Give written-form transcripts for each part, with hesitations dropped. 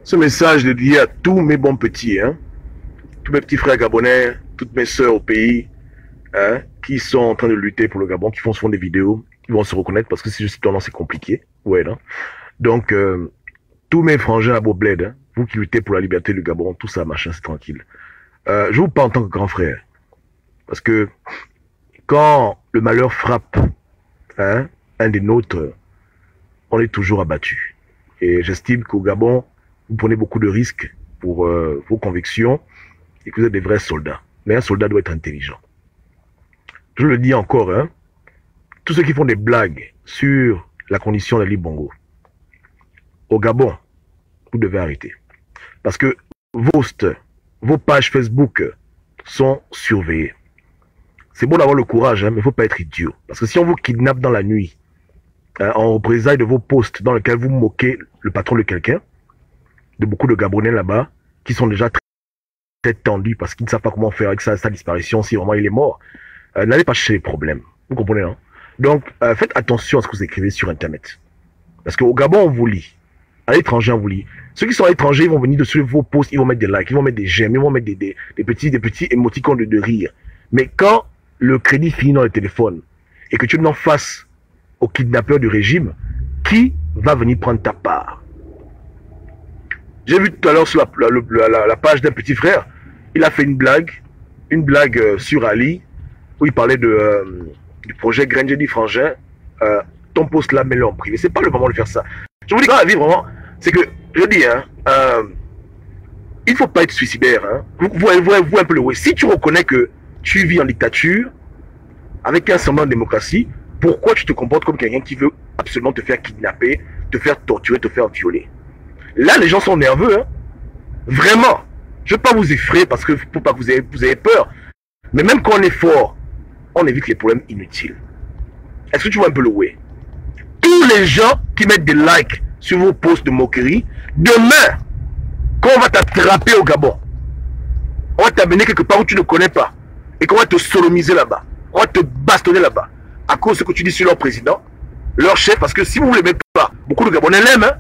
Ce message est dédié à tous mes bons petits, hein, tous mes petits frères gabonais, toutes mes sœurs au pays, hein, qui sont en train de lutter pour le Gabon, qui font souvent des vidéos, qui vont se reconnaître parce que si je suis tendance, c'est compliqué. Ouais, non? Donc, tous mes frangins à Beaubled, hein, vous qui luttez pour la liberté du Gabon, tout ça, machin, c'est tranquille. Je vous parle en tant que grand frère. Parce que quand le malheur frappe, hein, un des nôtres, on est toujours abattu. Et j'estime qu'au Gabon, vous prenez beaucoup de risques pour vos convictions et que vous êtes des vrais soldats. Mais un soldat doit être intelligent. Je le dis encore, hein, tous ceux qui font des blagues sur la condition d'Ali Bongo, au Gabon, vous devez arrêter. Parce que vos pages Facebook sont surveillées. C'est bon d'avoir le courage, hein, mais il ne faut pas être idiot. Parce que si on vous kidnappe dans la nuit, hein, en représailles de vos posts dans lesquels vous moquez le patron de quelqu'un, de beaucoup de Gabonais là-bas, qui sont déjà très tendus parce qu'ils ne savent pas comment faire avec sa disparition, si vraiment il est mort, n'allez pas chercher les problèmes. Vous comprenez, non? Donc, faites attention à ce que vous écrivez sur Internet. Parce qu'au Gabon, on vous lit. À l'étranger, on vous lit. Ceux qui sont à l'étranger, ils vont venir dessus vos posts, ils vont mettre des likes, ils vont mettre des j'aime, ils vont mettre des petits émoticônes de rire. Mais quand le crédit finit dans le téléphone et que tu n'en fasses au kidnappeur du régime, qui va venir prendre ta part? J'ai vu tout à l'heure sur la page d'un petit frère, il a fait une blague sur Ali, où il parlait du projet Granger du Frangin. Ton poste là, mets-le en privé. C'est pas le moment de faire ça. Je vous dis, dans la vie, vraiment, c'est que, je dis, hein, il faut pas être suicidaire. Hein. Vous un peu le way. Si tu reconnais que tu vis en dictature, avec un semblant de démocratie, pourquoi tu te comportes comme quelqu'un qui veut absolument te faire kidnapper, te faire torturer, te faire violer? Là, les gens sont nerveux. Hein. Vraiment. Je ne veux pas vous effrayer parce que pour pas que vous ayez peur. Mais même quand on est fort, on évite les problèmes inutiles. Est-ce que tu vois un peu le way? Tous les gens qui mettent des likes sur vos posts de moquerie, demain, quand on va t'attraper au Gabon, on va t'amener quelque part où tu ne connais pas, et qu'on va te sodomiser là-bas, on va te bastonner là-bas, à cause de ce que tu dis sur leur président, leur chef, parce que si vous ne l'aimez pas, beaucoup de Gabonais l'aiment. Hein?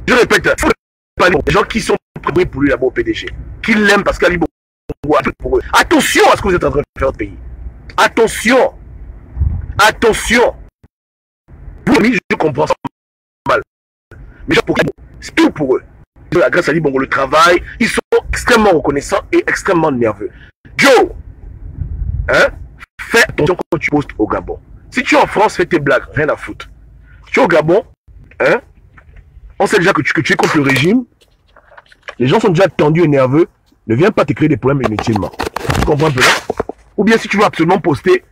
Je répète, il faut pas les gens qui sont prêts pour lui là-bas au PDG, qui l'aiment parce qu'Ali Bongo a tout pour eux. Attention à ce que vous êtes en train de faire au pays. Attention. Attention. Pour lui, je comprends ça mal. Mais c'est tout pour eux. Grâce à Ali Bongo, le travail, ils sont extrêmement reconnaissants et extrêmement nerveux. Joe, hein, fais attention quand tu postes au Gabon. Si tu es en France, fais tes blagues, rien à foutre. Si tu es au Gabon, hein, on sait déjà que tu es contre le régime. Les gens sont déjà tendus et nerveux. Ne viens pas te créer des problèmes inutilement. Tu comprends un peu là? Ou bien si tu veux absolument poster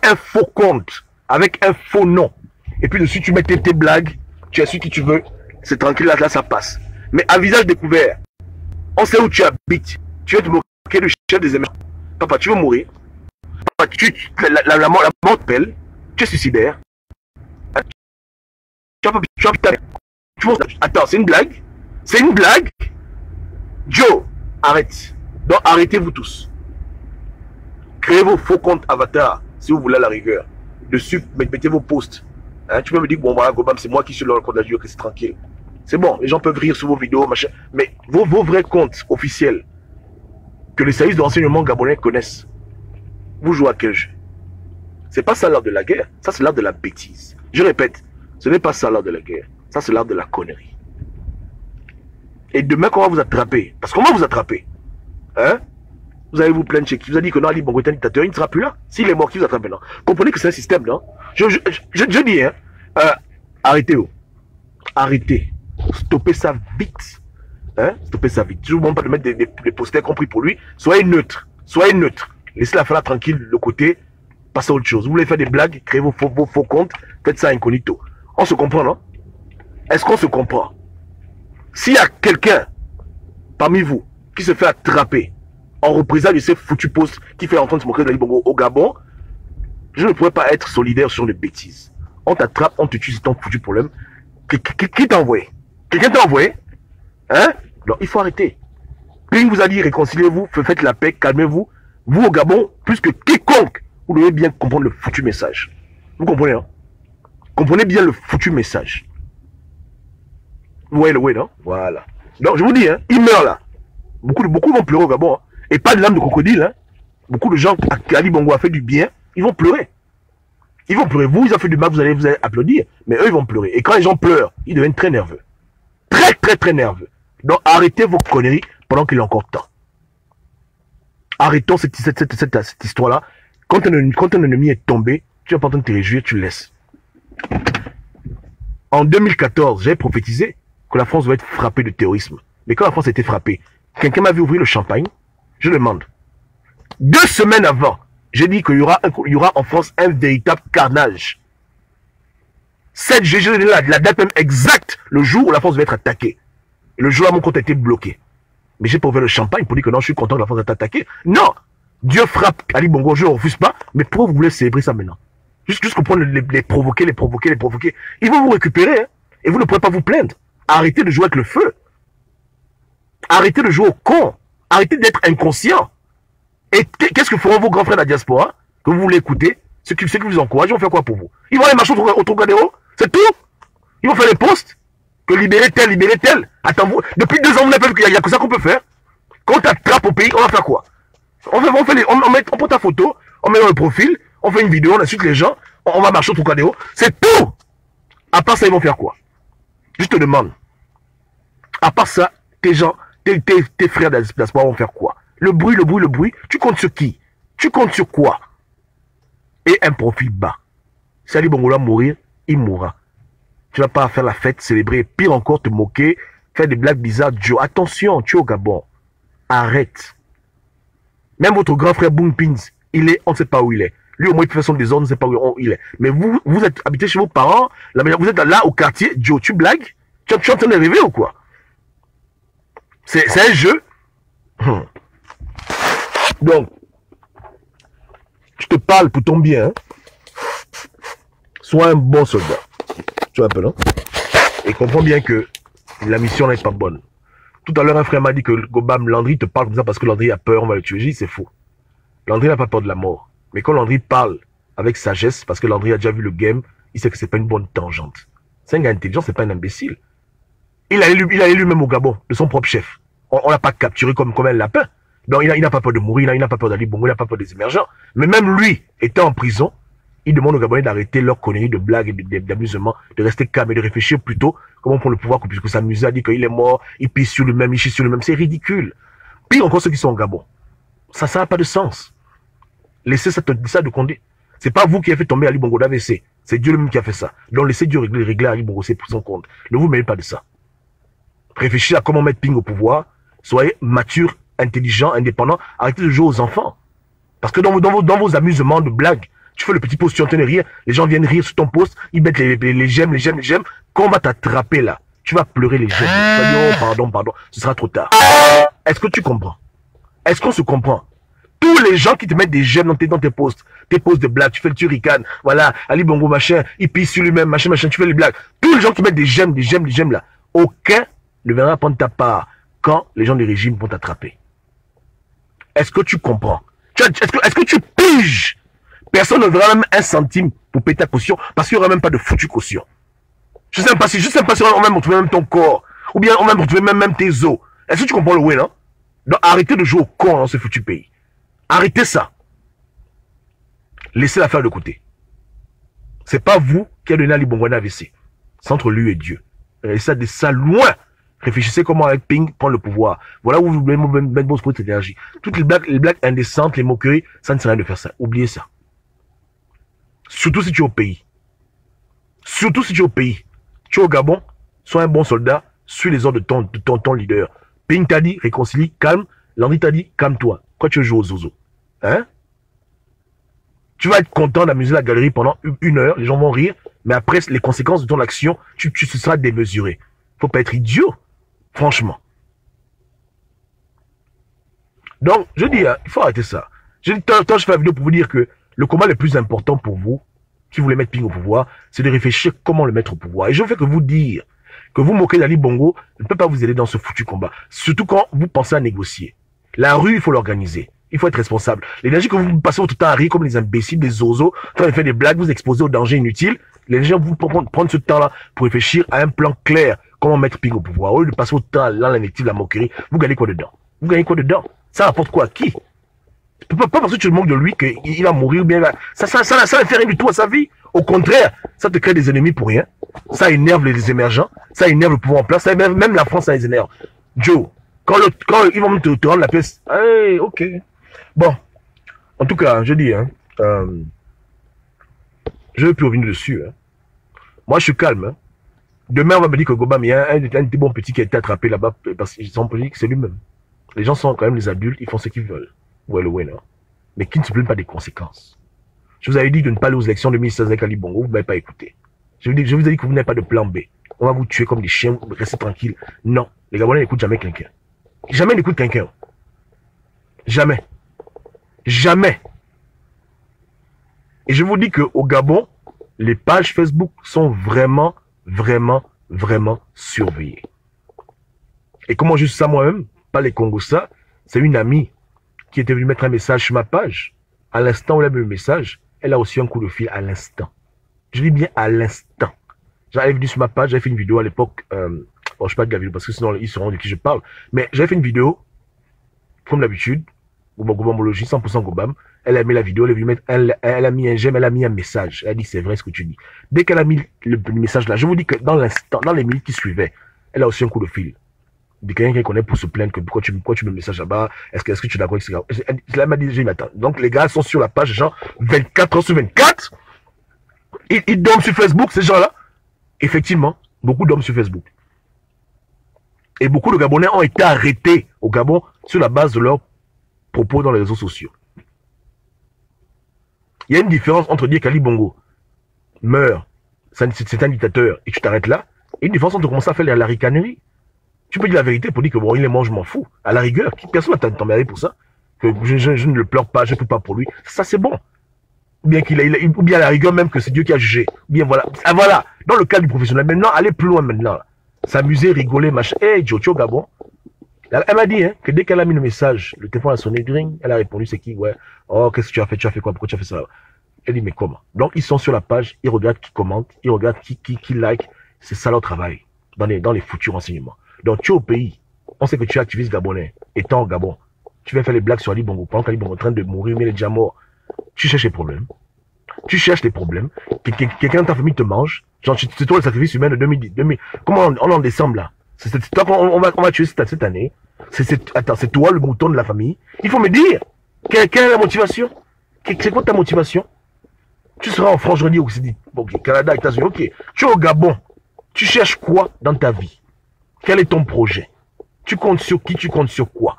un faux compte avec un faux nom. Et puis dessus tu mets tes blagues. Tu es celui qui tu veux. C'est tranquille, là ça passe. Mais à visage découvert, on sait où tu habites. Tu veux te moquer du chef des émeutes. Papa, tu veux mourir. Papa, la mort te pèle. Tu es suicidaire. Attends, c'est une blague? C'est une blague? Joe, arrête. Donc arrêtez-vous tous. Créez vos faux comptes avatar si vous voulez à la rigueur. Dessus, mettez vos posts. Hein, tu peux me dire, bon voilà, Gobam, c'est moi qui suis le compte de la que c'est tranquille. C'est bon, les gens peuvent rire sur vos vidéos, machin. Mais vos vrais comptes officiels, que les services de renseignement gabonais connaissent, vous jouez à quel jeu? C'est pas ça l'art de la guerre, ça c'est l'art de la bêtise. Je répète, ce n'est pas ça l'art de la guerre, ça c'est l'art de la connerie. Et demain, quand on va vous attraper, parce qu'on va vous attraper, hein, vous allez vous plaindre chez qui? Vous avez dit que non, Ali Bongo est un dictateur, il ne sera plus là. S'il est mort, qui vous attrape maintenant? Comprenez que c'est un système, non? Je dis, hein, arrêtez-vous. Arrêtez. Stoppez ça vite. Hein? Stoppez ça vite. Je ne vous demande pas de mettre des posters compris pour lui. Soyez neutre. Soyez neutre. Laissez la femme tranquille, le côté. Passez à autre chose. Vous voulez faire des blagues, créez vos faux comptes, faites ça incognito. On se comprend, non? Est-ce qu'on se comprend? S'il y a quelqu'un parmi vous qui se fait attraper en représailles de ces foutus posts qui fait entendre se moquer d'Ali Bongo au Gabon, je ne pourrais pas être solidaire sur les bêtises. On t'attrape, on te tue, c'est ton foutu problème. Qui t'a envoyé? Quelqu'un t'a envoyé? Hein? Non, il faut arrêter. Ping vous a dit réconciliez-vous, faites la paix, calmez-vous. Vous au Gabon, plus que quiconque, vous devez bien comprendre le foutu message. Vous comprenez, hein? Comprenez bien le foutu message. Vous voyez le way, non? Voilà. Donc, je vous dis, hein, il meurt là. Beaucoup vont pleurer au Gabon. Hein. Et pas de l'âme de crocodile. Hein. Beaucoup de gens à Ali Bongo a fait du bien, ils vont pleurer. Ils vont pleurer. Vous, ils ont fait du mal, vous allez applaudir. Mais eux, ils vont pleurer. Et quand les gens pleurent, ils deviennent très nerveux. Très nerveux. Donc, arrêtez vos conneries pendant qu'il est encore temps. Arrêtons cette histoire-là. Quand un ennemi est tombé, tu n'es pas en train de te réjouir, tu le laisses. En 2014, j'avais prophétisé que la France va être frappée de terrorisme. Mais quand la France a été frappée, quelqu'un m'a vu ouvrir le champagne. Je demande. 2 semaines avant, j'ai dit qu'il y aura en France un véritable carnage. 7 juillet, la date même exacte, le jour où la France va être attaquée. Et le jour où mon compte a été bloqué. Mais j'ai pas ouvert le champagne pour dire que non, je suis content que la France ait attaqué. Non! Dieu frappe Ali Bongo, je ne refuse pas. Mais pourquoi vous voulez célébrer ça maintenant? Juste comprendre les provoquer. Ils vont vous récupérer, hein, et vous ne pourrez pas vous plaindre. Arrêtez de jouer avec le feu. Arrêtez de jouer au con. Arrêtez d'être inconscient. Et qu'est-ce que feront vos grands frères de la diaspora que vous voulez écouter? Ceux qui vous encouragent, ils vont faire quoi pour vous? Ils vont aller marcher au Trocadéro? C'est tout? Ils vont faire des posts? Que libérer tel. Attends, vous, depuis 2 ans, on il n'y a que ça qu'on peut faire. Quand on t'attrape au pays, on va faire quoi? On prend ta photo, on met dans le profil, on fait une vidéo, on insulte les gens, on va marcher au Trocadéro. C'est tout! À part ça, ils vont faire quoi? Je te demande. À part ça, tes frères de la diaspora vont faire quoi? Le bruit. Tu comptes sur qui? Tu comptes sur quoi? Et un profil bas. Si Ali Bongo va mourir, il mourra. Tu vas pas faire la fête, célébrer, pire encore, te moquer, faire des blagues bizarres. Joe, attention, tu es au Gabon. Arrête. Même votre grand frère Boom Pins, on ne sait pas où il est. Lui, au moins, il peut faire son désordre, on ne sait pas où il est. Mais vous êtes habité chez vos parents, vous êtes là au quartier. Joe, tu blagues? Tu es en train de rêver ou quoi? C'est un jeu. Donc, je te parle pour ton bien. Hein? Sois un bon soldat. Tu vois un peu, non? Et comprends bien que la mission n'est pas bonne. Tout à l'heure, un frère m'a dit que Gobam, Landry te parle comme ça parce que Landry a peur, on va le tuer. J'ai dit, c'est faux. Landry n'a pas peur de la mort. Mais quand Landry parle avec sagesse, parce que Landry a déjà vu le game, il sait que c'est pas une bonne tangente. C'est un gars intelligent, c'est pas un imbécile. Il a élu même au Gabon, de son propre chef. On l'a pas capturé comme un lapin. Donc il n'a pas peur de mourir, il n'a pas peur d'Ali Bongo, il n'a pas peur des émergents. Mais même lui, étant en prison, il demande aux Gabonais d'arrêter leur conneries de blagues et d'amusement, de rester calme et de réfléchir plutôt comment prendre le pouvoir, puisque s'amuser à dire qu'il est mort, il pisse sur lui-même, il chie sur lui-même. C'est ridicule. Pire encore ceux qui sont au Gabon. Ça n'a pas de sens. Laissez ça de Condé. C'est pas vous qui avez fait tomber Ali Bongo d'AVC. C'est Dieu lui-même qui a fait ça. Donc laissez Dieu régler Ali Bongo, c'est pour son compte. Ne vous mêlez pas de ça. Réfléchissez à comment mettre Ping au pouvoir. Soyez mature, intelligent, indépendant. Arrêtez de jouer aux enfants. Parce que dans vos amusements de blagues, tu fais le petit post, tu es en train de rire, les gens viennent rire sur ton post, ils mettent les j'aime. Quand on va t'attraper là, tu vas pleurer les j'aime. Oh, pardon, ce sera trop tard. Est-ce que tu comprends? Est-ce qu'on se comprend? Tous les gens qui te mettent des j'aime dans tes posts de blagues, tu fais le turrican, voilà, Ali Bongo machin, il pisse sur lui-même, machin, tu fais les blagues. Tous les gens qui mettent des j'aime là, aucun ne viendra prendre ta part quand les gens du régime vont t'attraper. Est-ce que tu comprends? Est-ce que tu piges? Personne ne verra même 1 centime pour payer ta caution parce qu'il n'y aura même pas de foutu caution. Je ne sais pas si on va même retrouver même ton corps ou bien on va même retrouver même tes os. Est-ce que tu comprends le way, non? Donc arrêtez de jouer au con dans ce foutu pays. Arrêtez ça. Laissez l'affaire de côté. C'est pas vous qui avez donné Ali Bongo AVC. C'est entre lui et Dieu. Laissez ça loin. Réfléchissez comment avec Ping prendre le pouvoir. Voilà où vous voulez mettre votre petite énergie. Toutes les blagues indécentes, les moqueries, ça ne sert à rien de faire ça. Oubliez ça. Surtout si tu es au pays. Surtout si tu es au pays. Tu es au Gabon, sois un bon soldat, suis les ordres de ton leader. Ping t'a dit, réconcilie, calme. Landry t'a dit, calme-toi. Pourquoi tu veux jouer aux zozo? Hein? Tu vas être content d'amuser la galerie pendant 1 heure, les gens vont rire, mais après, les conséquences de ton action, tu seras démesuré. Faut pas être idiot. Franchement. Donc, je dis, il faut arrêter ça. Je fais la vidéo pour vous dire que le combat le plus important pour vous, si vous voulez mettre Ping au pouvoir, c'est de réfléchir comment le mettre au pouvoir. Et je ne fais que vous dire que vous moquez d'Ali Bongo ne peut pas vous aider dans ce foutu combat. Surtout quand vous pensez à négocier. La rue, il faut l'organiser. Il faut être responsable. L'énergie que vous passez votre temps à rire comme les imbéciles, des zozos, en train de faire des blagues, vous exposez au danger inutile. Les gens vous prendre ce temps-là pour réfléchir à un plan clair. comment mettre Ping au pouvoir. Au lieu de passer autant dans l'invective, la moquerie, vous gagnez quoi dedans? Vous gagnez quoi dedans? Ça rapporte quoi à qui? Pas parce que tu te moques de lui qu'il va mourir ou bien ça ne fait rien du tout à sa vie. Au contraire, ça te crée des ennemis pour rien. Ça énerve les émergents, ça énerve le pouvoir en place, ça énerve, même la France, ça les énerve. Joe, quand ils vont te rendre la pièce, hey, ok. Bon, en tout cas, je dis, hein, je ne veux plus revenir dessus. Hein. Moi, je suis calme. Hein. Demain, on va me dire que Gobam, il y a un des bons petits qui a été attrapé là-bas parce qu'ils sont politiques, c'est lui-même. Les gens sont quand même les adultes, ils font ce qu'ils veulent. Ouais, le winner. Mais qui ne se plaignent pas des conséquences. Je vous avais dit de ne pas aller aux élections de 2016 avec Ali Bongo, vous ne m'avez pas écouté. Je vous ai dit que vous n'avez pas de plan B. On va vous tuer comme des chiens, restez tranquille. Non, les Gabonais n'écoutent jamais quelqu'un. Jamais n'écoutent quelqu'un. Jamais. Jamais. Et je vous dis qu'au Gabon, les pages Facebook sont vraiment, vraiment, vraiment surveillées. Et comment juste ça moi-même, pas les Congossas, c'est une amie qui était venue mettre un message sur ma page. À l'instant où elle a mis le message, elle a aussi un coup de fil à l'instant. Je dis bien à l'instant. J'avais venu sur ma page, j'avais fait une vidéo à l'époque. Bon, je ne sais pas de la vidéo parce que sinon ils sauront de qui je parle. Mais j'avais fait une vidéo, comme d'habitude, Gobamologie, 100% Gobam. Elle a mis la vidéo, elle est venue mettre, elle a mis un j'aime, elle a mis un message. Elle a dit c'est vrai ce que tu dis. Dès qu'elle a mis le message là, je vous dis que dans l'instant, dans les minutes qui suivaient, elle a aussi un coup de fil. De quelqu'un qui connaît pour se plaindre que pourquoi tu mets le message là-bas, est-ce que tu es d'accord, etc. Elle m'a dit, j'ai dit, attends. Donc les gars sont sur la page, genre 24 heures sur 24. Ils dorment sur Facebook, ces gens-là. Effectivement, beaucoup dorment sur Facebook. Et beaucoup de Gabonais ont été arrêtés au Gabon sur la base de leurs propos dans les réseaux sociaux. Il y a une différence entre dire qu'Ali Bongo meurt, c'est un dictateur, et tu t'arrêtes là, et une différence entre commencer à faire la ricanerie. Tu peux dire la vérité pour dire que bon, il est mort, je m'en fous. À la rigueur, personne ne va t'emmerder pour ça. Que je ne le pleure pas, je ne peux pas pour lui. Ça, c'est bon. Ou bien ou bien à la rigueur même que c'est Dieu qui a jugé. Ou bien voilà. Ah, voilà. Dans le cas du professionnel. Maintenant, allez plus loin maintenant. S'amuser, rigoler, machin. Hey, Jojo Gabon. Elle m'a dit hein, que dès qu'elle a mis le message, le téléphone a sonné, dring, elle a répondu, c'est qui? Ouais. Oh, qu'est-ce que tu as fait? Tu as fait quoi? Pourquoi tu as fait ça? Elle dit, mais comment? Donc, ils sont sur la page, ils regardent qui commente, ils regardent qui like. C'est ça leur travail. Dans les futurs renseignements. Donc, tu es au pays. On sait que tu es activiste gabonais. Étant au Gabon, tu vas faire les blagues sur Ali Bongo. Pendant qu'Ali Bongo est en train de mourir, mais il est déjà mort. Tu cherches les problèmes. Tu cherches les problèmes. Quelqu'un de ta famille te mange. Genre, c'est toi le sacrifice humain de 2010. Comment on est en décembre, là? C'est toi qu'on va tuer cette année. Attends, c'est toi le mouton de la famille. Il faut me dire. Quelle est la motivation? C'est quoi ta motivation? Tu seras en France, ok, Canada, États-Unis, ok. Tu es au Gabon. Tu cherches quoi dans ta vie? Quel est ton projet? Tu comptes sur qui? Tu comptes sur quoi?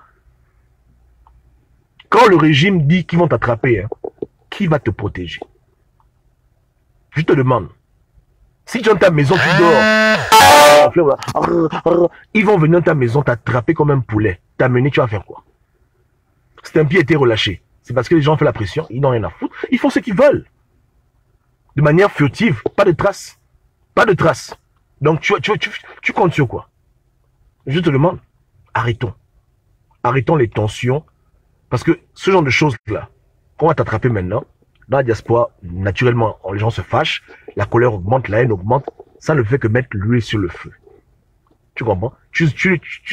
Quand le régime dit qu'ils vont t'attraper, hein, qui va te protéger? Je te demande. Si tu es dans ta maison, tu dors. Ils vont venir dans ta maison t'attraper comme un poulet. T'amener, tu vas faire quoi? C'est un pied été relâché. C'est parce que les gens font la pression. Ils n'ont rien à foutre. Ils font ce qu'ils veulent. De manière furtive. Pas de traces. Pas de traces. Donc tu comptes sur quoi? Je te demande, arrêtons. Arrêtons les tensions. Parce que ce genre de choses-là, qu'on va t'attraper maintenant, dans la diaspora, naturellement, les gens se fâchent, la colère augmente, la haine augmente. Ça ne fait que mettre l'huile sur le feu. Tu comprends?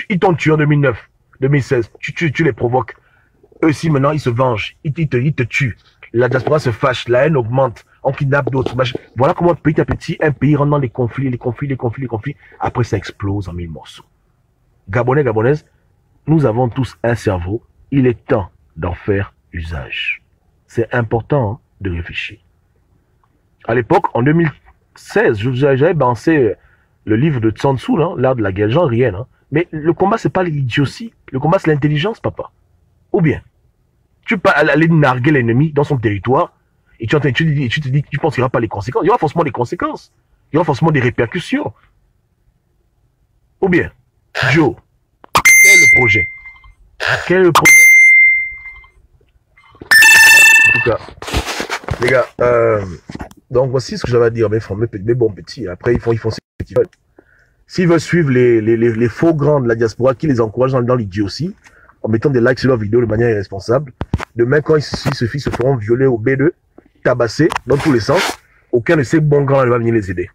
Ils t'ont tué en 2009, 2016. Tu les provoques. Eux aussi, maintenant, ils se vengent. Ils te tuent. La diaspora se fâche, la haine augmente. On kidnappe d'autres. Voilà comment petit à petit, un pays rentre dans les conflits. Après, ça explose en mille morceaux. Gabonais, Gabonaises, nous avons tous un cerveau. Il est temps d'en faire usage. C'est important hein, de réfléchir. À l'époque, en 2016, j'avais lancé le livre de Tsun Tzu, l'art de la guerre. J'en riais. Hein. Mais le combat, c'est pas l'idiotie. Le combat, c'est l'intelligence, papa. Ou bien, tu peux aller narguer l'ennemi dans son territoire et tu te dis que tu penses qu'il n'y aura pas les conséquences. Il y aura forcément des conséquences. Il y aura forcément des répercussions. Ou bien, Joe, quel est le projet? Quel est le projet? En tout cas, les gars, donc voici ce que j'avais à dire, mes bons petits. Après, ils font ce qu'ils veulent. S'ils veulent suivre les faux grands de la diaspora qui les encouragent dans l'idiotie, en mettant des likes sur leurs vidéos de manière irresponsable, demain, quand ils se feront violer au B2, tabasser dans tous les sens, aucun de ces bons grands ne va venir les aider.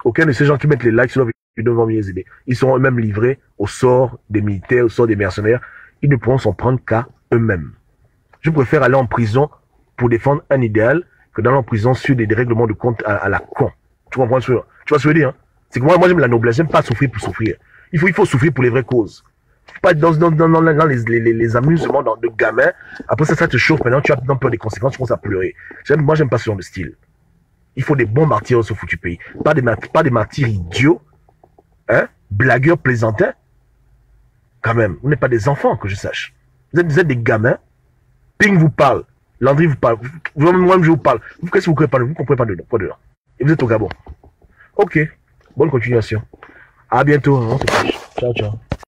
Aucun de ces gens qui mettent les likes sur leurs vidéos ils ne vont mieux les aider. Ils seront eux-mêmes livrés au sort des militaires, au sort des mercenaires. Ils ne pourront s'en prendre qu'à eux-mêmes. Je préfère aller en prison pour défendre un idéal que d'aller en prison sur des règlements de compte à la con. Tu comprends ce que je veux dire, hein? C'est que moi j'aime la noblesse, j'aime pas souffrir pour souffrir. Il faut souffrir pour les vraies causes. Pas dans les amusements de gamins. Après ça te chauffe, maintenant tu as peur des conséquences, tu commences à pleurer. Moi j'aime pas ce genre de style. Il faut des bons martyrs dans ce foutu pays. Pas des martyrs idiots, hein, blagueurs, plaisantins. Quand même, vous n'êtes pas des enfants, que je sache. Vous êtes des gamins. Ping vous parle. Landry vous parle. Moi-même je vous parle. Qu'est-ce que vous comprenez pas? Vous comprenez pas dedans. Et vous êtes au Gabon. Ok. Bonne continuation. À bientôt. On se touche. Ciao, ciao.